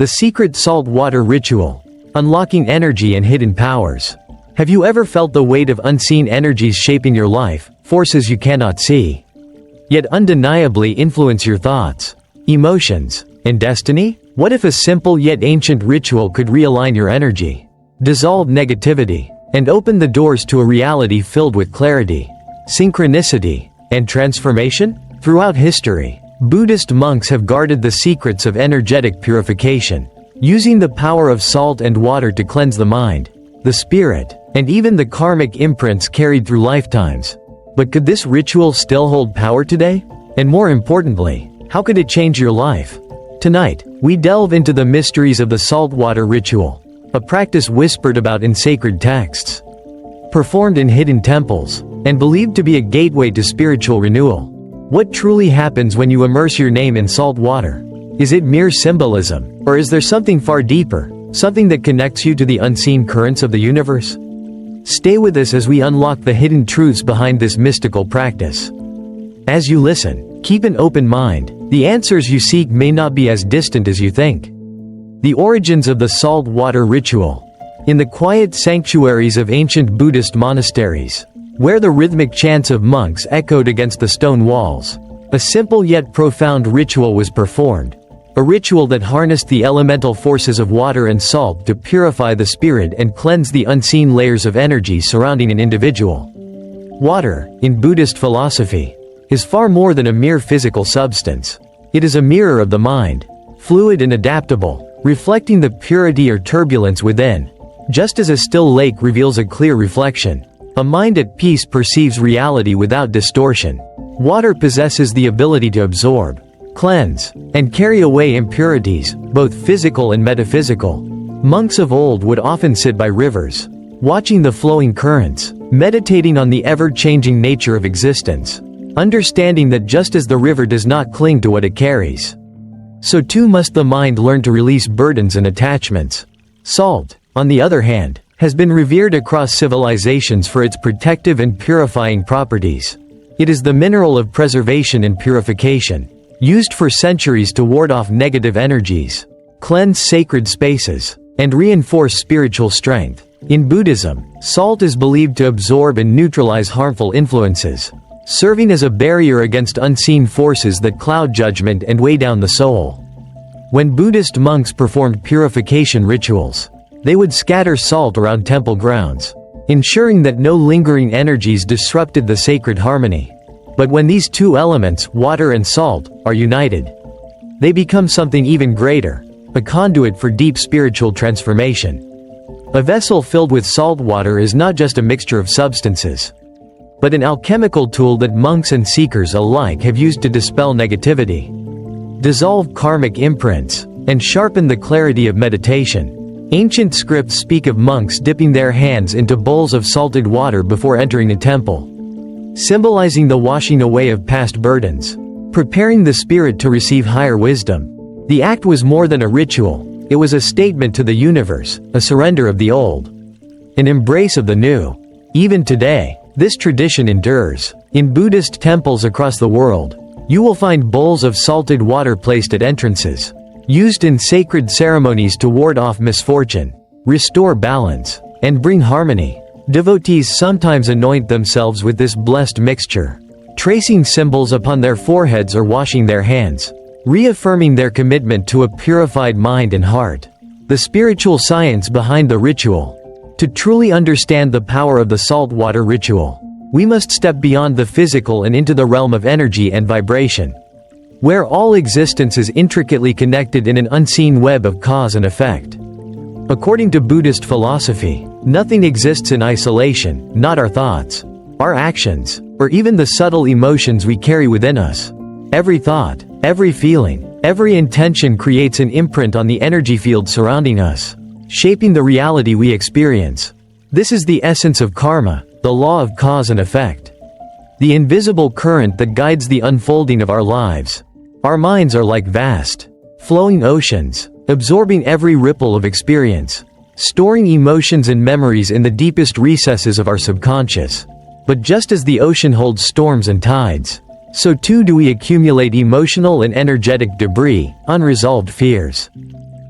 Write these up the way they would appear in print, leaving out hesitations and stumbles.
The secret salt water ritual. Unlocking energy and hidden powers. Have you ever felt the weight of unseen energies shaping your life, forces you cannot see, yet undeniably influence your thoughts, emotions, and destiny? What if a simple yet ancient ritual could realign your energy, dissolve negativity, and open the doors to a reality filled with clarity, synchronicity, and transformation? Throughout history, Buddhist monks have guarded the secrets of energetic purification, using the power of salt and water to cleanse the mind, the spirit, and even the karmic imprints carried through lifetimes. But could this ritual still hold power today? And more importantly, how could it change your life? Tonight, we delve into the mysteries of the saltwater ritual, a practice whispered about in sacred texts, performed in hidden temples, and believed to be a gateway to spiritual renewal. What truly happens when you immerse your name in salt water? Is it mere symbolism, or is there something far deeper, something that connects you to the unseen currents of the universe? Stay with us as we unlock the hidden truths behind this mystical practice. As you listen, keep an open mind. The answers you seek may not be as distant as you think. The origins of the salt water ritual. In the quiet sanctuaries of ancient Buddhist monasteries, where the rhythmic chants of monks echoed against the stone walls, a simple yet profound ritual was performed. A ritual that harnessed the elemental forces of water and salt to purify the spirit and cleanse the unseen layers of energy surrounding an individual. Water, in Buddhist philosophy, is far more than a mere physical substance. It is a mirror of the mind, fluid and adaptable, reflecting the purity or turbulence within. Just as a still lake reveals a clear reflection, a mind at peace perceives reality without distortion. Water possesses the ability to absorb, cleanse, and carry away impurities, both physical and metaphysical. Monks of old would often sit by rivers, watching the flowing currents, meditating on the ever-changing nature of existence, understanding that just as the river does not cling to what it carries, so too must the mind learn to release burdens and attachments. Salt, on the other hand, has been revered across civilizations for its protective and purifying properties. It is the mineral of preservation and purification, used for centuries to ward off negative energies, cleanse sacred spaces, and reinforce spiritual strength. In Buddhism, salt is believed to absorb and neutralize harmful influences, serving as a barrier against unseen forces that cloud judgment and weigh down the soul. When Buddhist monks performed purification rituals, they would scatter salt around temple grounds, ensuring that no lingering energies disrupted the sacred harmony. But when these two elements, water and salt, are united, they become something even greater, a conduit for deep spiritual transformation. A vessel filled with salt water is not just a mixture of substances, but an alchemical tool that monks and seekers alike have used to dispel negativity, dissolve karmic imprints, and sharpen the clarity of meditation. Ancient scripts speak of monks dipping their hands into bowls of salted water before entering a temple, symbolizing the washing away of past burdens, preparing the spirit to receive higher wisdom. The act was more than a ritual, it was a statement to the universe, a surrender of the old, an embrace of the new. Even today, this tradition endures. In Buddhist temples across the world, you will find bowls of salted water placed at entrances, used in sacred ceremonies to ward off misfortune, restore balance, and bring harmony. Devotees sometimes anoint themselves with this blessed mixture, tracing symbols upon their foreheads or washing their hands, reaffirming their commitment to a purified mind and heart. The spiritual science behind the ritual. To truly understand the power of the saltwater ritual, we must step beyond the physical and into the realm of energy and vibration, where all existence is intricately connected in an unseen web of cause and effect. According to Buddhist philosophy, nothing exists in isolation, not our thoughts, our actions, or even the subtle emotions we carry within us. Every thought, every feeling, every intention creates an imprint on the energy field surrounding us, shaping the reality we experience. This is the essence of karma, the law of cause and effect, the invisible current that guides the unfolding of our lives. Our minds are like vast, flowing oceans, absorbing every ripple of experience, storing emotions and memories in the deepest recesses of our subconscious. But just as the ocean holds storms and tides, so too do we accumulate emotional and energetic debris, unresolved fears,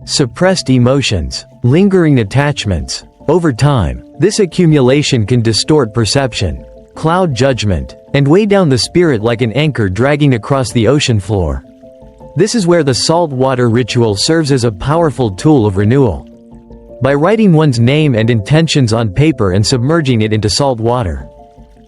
suppressed emotions, lingering attachments. Over time, this accumulation can distort perception, cloud judgment, and weigh down the spirit like an anchor dragging across the ocean floor. This is where the salt water ritual serves as a powerful tool of renewal. By writing one's name and intentions on paper and submerging it into salt water,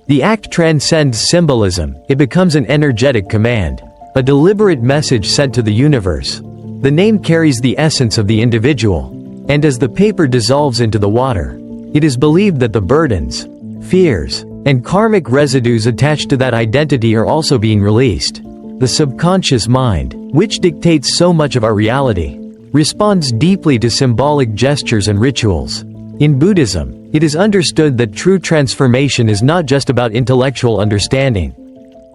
the act transcends symbolism. It becomes an energetic command, a deliberate message sent to the universe. The name carries the essence of the individual, and as the paper dissolves into the water, it is believed that the burdens, fears, and karmic residues attached to that identity are also being released. The subconscious mind, which dictates so much of our reality, responds deeply to symbolic gestures and rituals. In Buddhism, it is understood that true transformation is not just about intellectual understanding,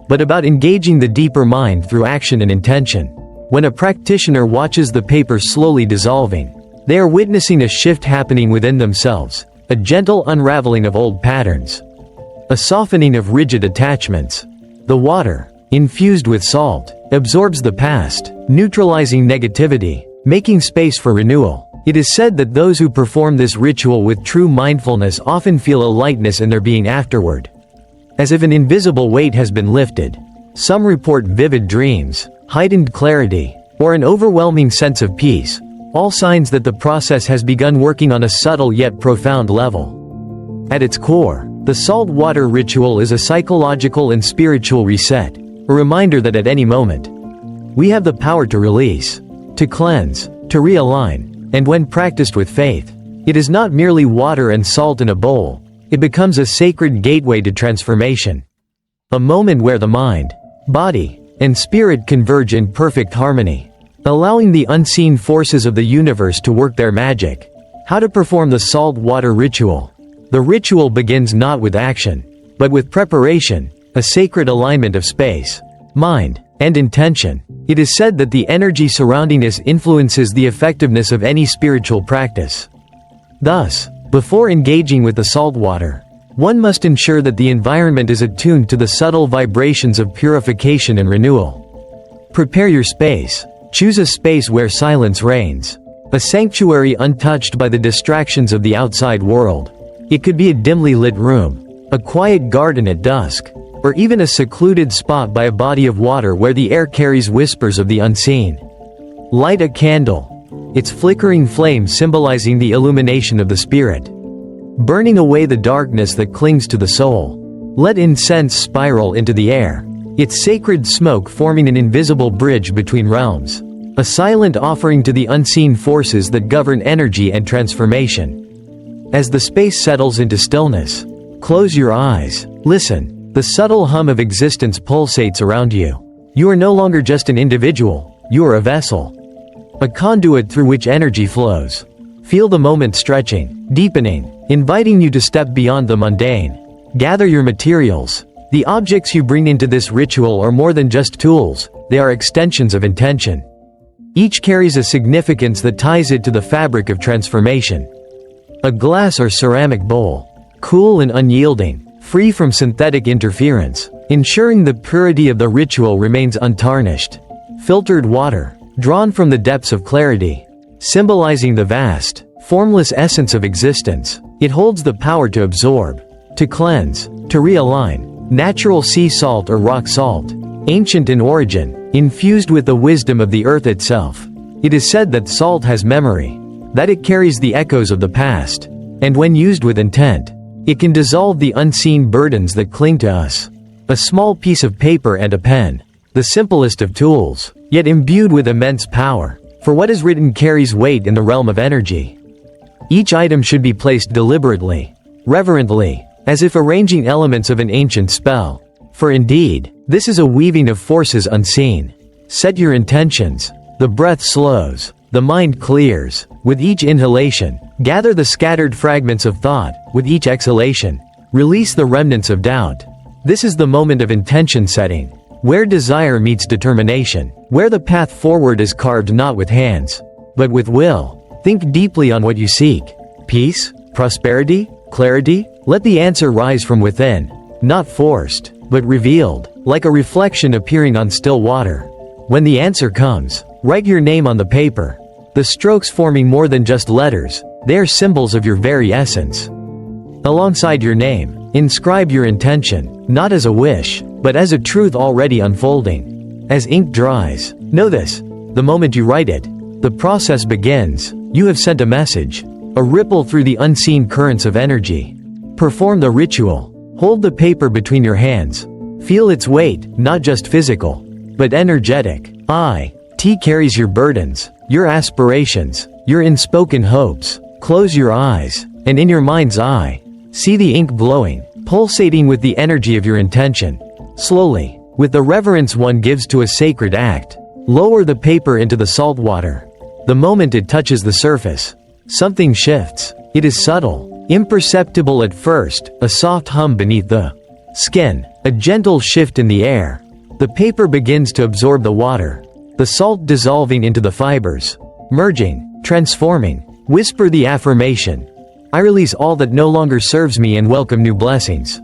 but about engaging the deeper mind through action and intention. When a practitioner watches the paper slowly dissolving, they are witnessing a shift happening within themselves, a gentle unraveling of old patterns, a softening of rigid attachments. The water, infused with salt, absorbs the past, neutralizing negativity, making space for renewal. It is said that those who perform this ritual with true mindfulness often feel a lightness in their being afterward, as if an invisible weight has been lifted. Some report vivid dreams, heightened clarity, or an overwhelming sense of peace, all signs that the process has begun working on a subtle yet profound level. At its core, the salt water ritual is a psychological and spiritual reset, a reminder that at any moment, we have the power to release, to cleanse, to realign, and when practiced with faith, it is not merely water and salt in a bowl. It becomes a sacred gateway to transformation. A moment where the mind, body, and spirit converge in perfect harmony, allowing the unseen forces of the universe to work their magic. How to perform the salt water ritual? The ritual begins not with action, but with preparation, a sacred alignment of space, mind, and intention. It is said that the energy surrounding us influences the effectiveness of any spiritual practice. Thus, before engaging with the salt water, one must ensure that the environment is attuned to the subtle vibrations of purification and renewal. Prepare your space. Choose a space where silence reigns, a sanctuary untouched by the distractions of the outside world. It could be a dimly lit room, a quiet garden at dusk, or even a secluded spot by a body of water where the air carries whispers of the unseen. Light a candle, its flickering flame symbolizing the illumination of the spirit, burning away the darkness that clings to the soul. Let incense spiral into the air, its sacred smoke forming an invisible bridge between realms, a silent offering to the unseen forces that govern energy and transformation. As the space settles into stillness, close your eyes, listen. The subtle hum of existence pulsates around you. You are no longer just an individual, you are a vessel, a conduit through which energy flows. Feel the moment stretching, deepening, inviting you to step beyond the mundane. Gather your materials. The objects you bring into this ritual are more than just tools, they are extensions of intention. Each carries a significance that ties it to the fabric of transformation. A glass or ceramic bowl, cool and unyielding, free from synthetic interference, ensuring the purity of the ritual remains untarnished. Filtered water, drawn from the depths of clarity, symbolizing the vast, formless essence of existence. It holds the power to absorb, to cleanse, to realign. Natural sea salt or rock salt, ancient in origin, infused with the wisdom of the earth itself. It is said that salt has memory, that it carries the echoes of the past, and when used with intent, it can dissolve the unseen burdens that cling to us. A small piece of paper and a pen, the simplest of tools, yet imbued with immense power, for what is written carries weight in the realm of energy. Each item should be placed deliberately, reverently, as if arranging elements of an ancient spell. For indeed, this is a weaving of forces unseen. Set your intentions. The breath slows, the mind clears. With each inhalation, gather the scattered fragments of thought. With each exhalation, release the remnants of doubt. This is the moment of intention setting, where desire meets determination, where the path forward is carved not with hands, but with will. Think deeply on what you seek. Peace? Prosperity? Clarity? Let the answer rise from within, not forced, but revealed, like a reflection appearing on still water. When the answer comes, write your name on the paper. the strokes forming more than just letters, they are symbols of your very essence. Alongside your name, inscribe your intention, not as a wish, but as a truth already unfolding. As ink dries, know this: the moment you write it, the process begins. You have sent a message, a ripple through the unseen currents of energy. Perform the ritual. Hold the paper between your hands. Feel its weight, not just physical, but energetic. It carries your burdens, your aspirations, your unspoken hopes. Close your eyes, and in your mind's eye, see the ink glowing, pulsating with the energy of your intention. Slowly, with the reverence one gives to a sacred act, lower the paper into the salt water. The moment it touches the surface, something shifts. It is subtle, imperceptible at first, a soft hum beneath the skin, a gentle shift in the air. The paper begins to absorb the water, the salt dissolving into the fibers, merging, transforming. Whisper the affirmation: I release all that no longer serves me and welcome new blessings.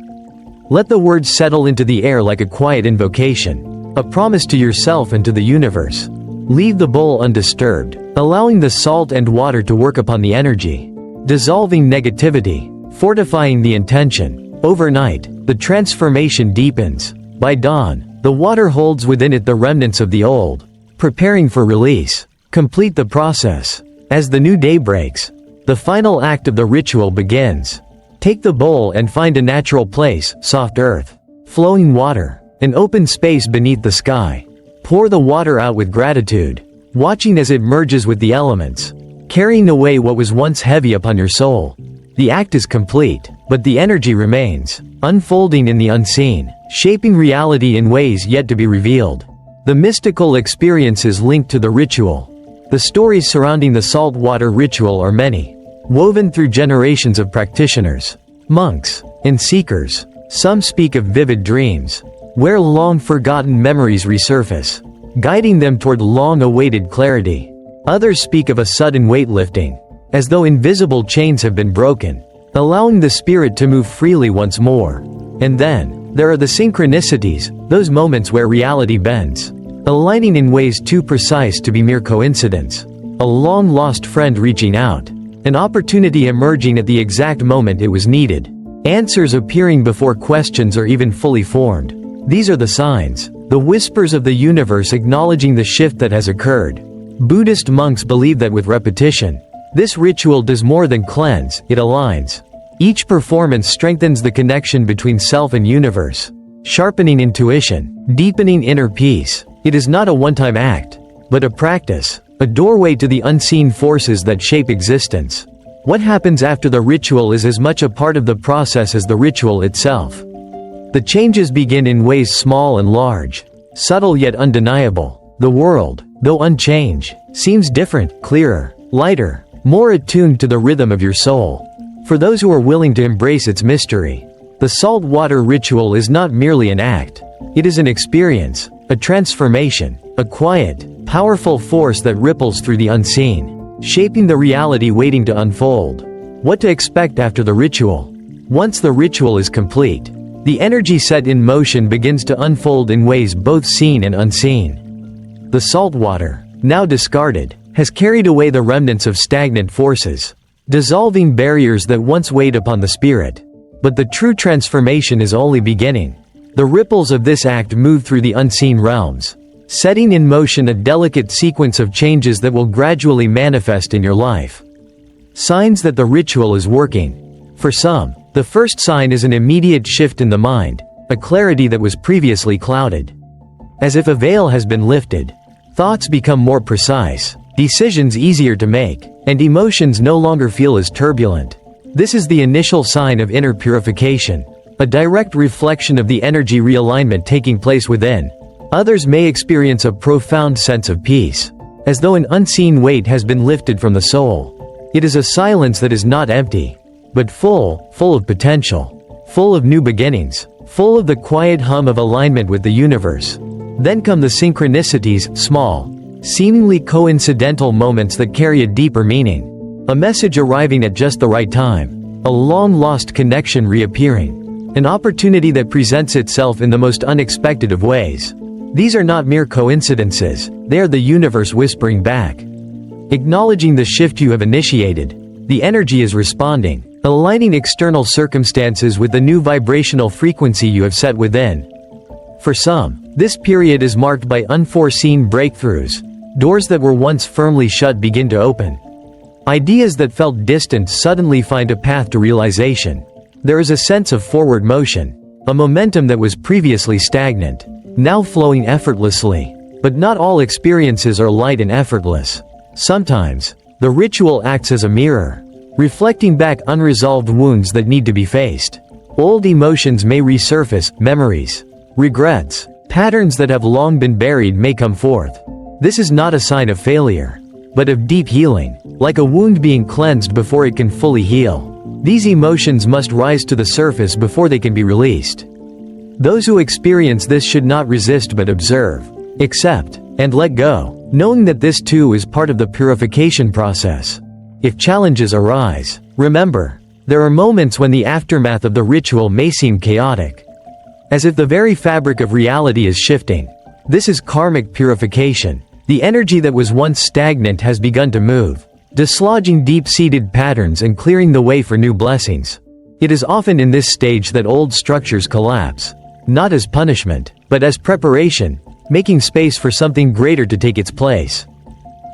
Let the words settle into the air like a quiet invocation, a promise to yourself and to the universe. Leave the bowl undisturbed, allowing the salt and water to work upon the energy, dissolving negativity, fortifying the intention. Overnight, the transformation deepens. By dawn, the water holds within it the remnants of the old, preparing for release. Complete the process. As the new day breaks, the final act of the ritual begins. Take the bowl and find a natural place: soft earth, flowing water, an open space beneath the sky. Pour the water out with gratitude, watching as it merges with the elements, carrying away what was once heavy upon your soul. The act is complete, but the energy remains, unfolding in the unseen, shaping reality in ways yet to be revealed. The mystical experiences linked to the ritual. The stories surrounding the salt water ritual are many, woven through generations of practitioners, monks, and seekers. Some speak of vivid dreams, where long-forgotten memories resurface, guiding them toward long-awaited clarity. Others speak of a sudden weightlifting, as though invisible chains have been broken, allowing the spirit to move freely once more. And then, there are the synchronicities, those moments where reality bends, aligning in ways too precise to be mere coincidence. A long-lost friend reaching out, an opportunity emerging at the exact moment it was needed, answers appearing before questions are even fully formed. These are the signs, the whispers of the universe acknowledging the shift that has occurred. Buddhist monks believe that with repetition, this ritual does more than cleanse, it aligns. Each performance strengthens the connection between self and universe, sharpening intuition, deepening inner peace. It is not a one-time act, but a practice, a doorway to the unseen forces that shape existence. What happens after the ritual is as much a part of the process as the ritual itself. The changes begin in ways small and large, subtle yet undeniable. The world, though unchanged, seems different, clearer, lighter, more attuned to the rhythm of your soul. For those who are willing to embrace its mystery, the salt water ritual is not merely an act. It is an experience, a transformation, a quiet, powerful force that ripples through the unseen, shaping the reality waiting to unfold. What to expect after the ritual? Once the ritual is complete, the energy set in motion begins to unfold in ways both seen and unseen. The salt water, now discarded, has carried away the remnants of stagnant forces, dissolving barriers that once weighed upon the spirit. But the true transformation is only beginning. The ripples of this act move through the unseen realms, setting in motion a delicate sequence of changes that will gradually manifest in your life. Signs that the ritual is working. For some, the first sign is an immediate shift in the mind, a clarity that was previously clouded. As if a veil has been lifted, thoughts become more precise, decisions easier to make, and emotions no longer feel as turbulent. This is the initial sign of inner purification, a direct reflection of the energy realignment taking place within. Others may experience a profound sense of peace, as though an unseen weight has been lifted from the soul. It is a silence that is not empty, but full of potential, full of new beginnings, full of the quiet hum of alignment with the universe. Then come the synchronicities, small, seemingly coincidental moments that carry a deeper meaning. A message arriving at just the right time, a long-lost connection reappearing, an opportunity that presents itself in the most unexpected of ways. These are not mere coincidences, they are the universe whispering back. Acknowledging the shift you have initiated, the energy is responding, aligning external circumstances with the new vibrational frequency you have set within. For some, this period is marked by unforeseen breakthroughs. Doors that were once firmly shut begin to open. Ideas that felt distant suddenly find a path to realization. There is a sense of forward motion, a momentum that was previously stagnant, now flowing effortlessly. But not all experiences are light and effortless. Sometimes, the ritual acts as a mirror, reflecting back unresolved wounds that need to be faced. Old emotions may resurface, memories, regrets, patterns that have long been buried may come forth. This is not a sign of failure, but of deep healing, like a wound being cleansed before it can fully heal. These emotions must rise to the surface before they can be released. Those who experience this should not resist but observe, accept, and let go, knowing that this too is part of the purification process. If challenges arise, remember, there are moments when the aftermath of the ritual may seem chaotic, as if the very fabric of reality is shifting. This is karmic purification. The energy that was once stagnant has begun to move, dislodging deep-seated patterns and clearing the way for new blessings. It is often in this stage that old structures collapse, not as punishment, but as preparation, making space for something greater to take its place.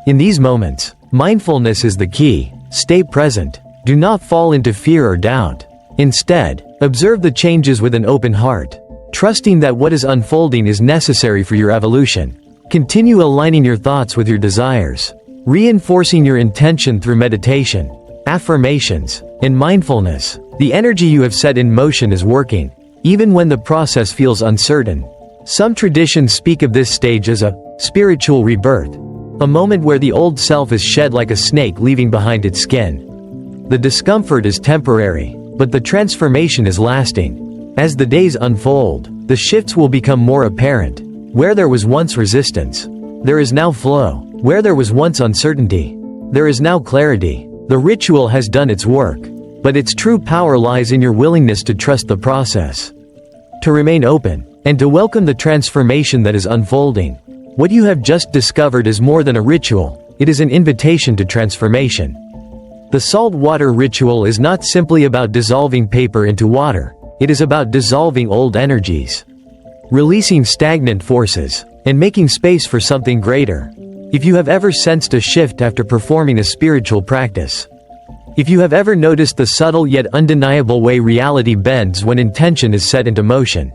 In these moments, mindfulness is the key. Stay present. Do not fall into fear or doubt. Instead, observe the changes with an open heart, trusting that what is unfolding is necessary for your evolution. Continue aligning your thoughts with your desires, reinforcing your intention through meditation, affirmations, and mindfulness. The energy you have set in motion is working, even when the process feels uncertain. Some traditions speak of this stage as a spiritual rebirth, a moment where the old self is shed like a snake leaving behind its skin. The discomfort is temporary, but the transformation is lasting. As the days unfold, the shifts will become more apparent. Where there was once resistance, there is now flow. Where there was once uncertainty, there is now clarity. The ritual has done its work, but its true power lies in your willingness to trust the process, to remain open, and to welcome the transformation that is unfolding. What you have just discovered is more than a ritual, it is an invitation to transformation. The salt water ritual is not simply about dissolving paper into water, it is about dissolving old energies, releasing stagnant forces, and making space for something greater. If you have ever sensed a shift after performing a spiritual practice, if you have ever noticed the subtle yet undeniable way reality bends when intention is set into motion,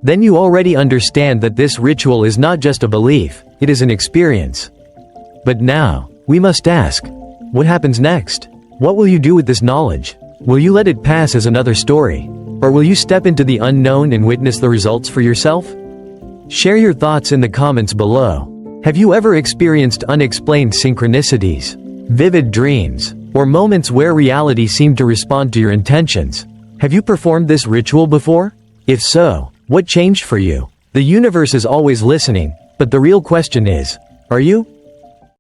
then you already understand that this ritual is not just a belief, it is an experience. But now, we must ask, what happens next? What will you do with this knowledge? Will you let it pass as another story? Or will you step into the unknown and witness the results for yourself? Share your thoughts in the comments below. Have you ever experienced unexplained synchronicities, vivid dreams, or moments where reality seemed to respond to your intentions? Have you performed this ritual before? If so, what changed for you? The universe is always listening, but the real question is, are you?